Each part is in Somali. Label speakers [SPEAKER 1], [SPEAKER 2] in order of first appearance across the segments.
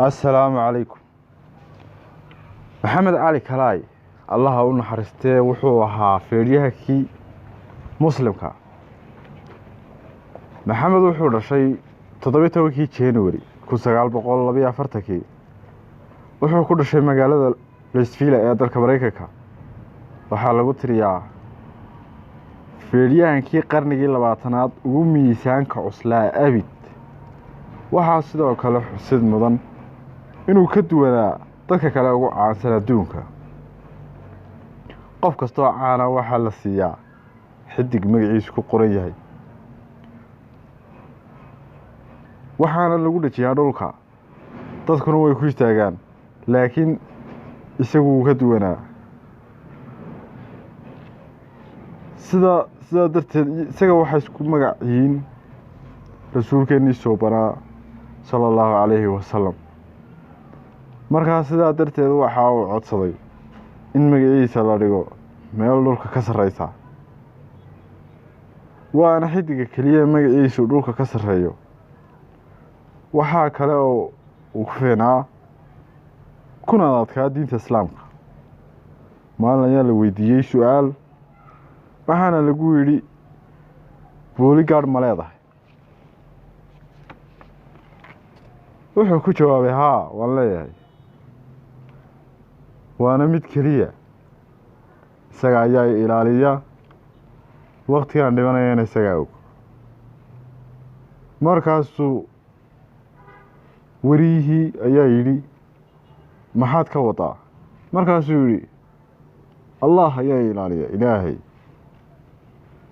[SPEAKER 1] السلام عليكم. محمد علي كلاي الله u naxariistee wuxuu ahaa feeriyahii muslimka. maxamed wuxuu dhashay 17 January 1942 wuxuu ku dhashay magaalada Louisville ee dalka Mareykanka. waxaa lagu tiriyaa feeriyahankii qarnigii 20aad ugu miisaanka cuslaa abid. waxaa sidoo kale xusid mudan inuu ka duwanaa dadka kale ugu caansan adduunka. qof kastoo caana waxaa la siiyaa xidig magaciisu ku qoran yahay, waxaana lagu dhajiyaa dhulka, dadkuna way ku istaagaan, laakiin isagu wuu ka duwanaa. sidaa darteed isaga waxay isku magac yihiin rasuulkeennii soo banaa sallallahu alayhi wasallam. markaa sidaa darteed waxa uu codsaday in magaciisa la dhigo meel dhulka ka sarreysa, waana xidiga keliya magaciisu dhulka ka sarreeyo. waxaa kale oo uu ku fiinaa kuna adkaa diinta islaamka. maalin ayaa la weydiiyey su-aal, waxaana lagu yidhi booligaadh ma leedahay? wuxuu ku jawaabay haa, waan leeyahay, waana mid keliya, isaga ayaa ilaaliya, waqtigaan dhimanayana isagaa og. markaasuu wariyihii ayaa yidhi maxaad ka wadaa? markaasuu yidhi allah ayaa ilaaliya, ilaahay.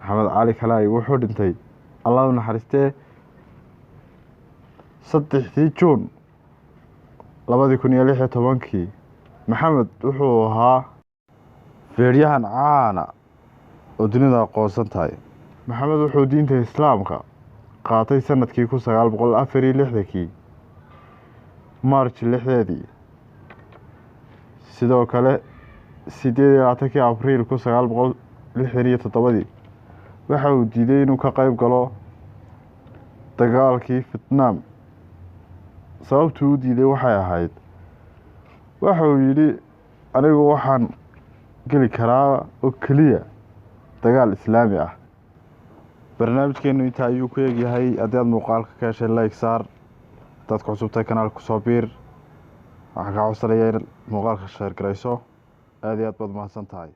[SPEAKER 1] maxamed cali kalaay wuxuu dhintay allah u naxariistee 3 Juun 2016. maxamed wuxuu ahaa feeryahan caana oo dunida aqoonsan tahay. maxamed wuxuu diinta islaamka qaatay sanadkii 1964 March 6. sidoo kale 18 Abriil 1967 waxa uu diiday inuu ka qayb galo dagaalkii Vietnam. sababtuu u diiday waxay ahayd, waxa uu yidhi anigu waxaan geli karaa oo keliya dagaal islaami ah. barnaamijkeenu intaa ayuu ku eegyahay. haddii aad muuqaalka ka heshay like saar, dadka cusubtay kanaalka kusoo biir. waxaan kaa codsanayaa in muuqaalka share garayso. aad iyo aad baad mahadsan tahay.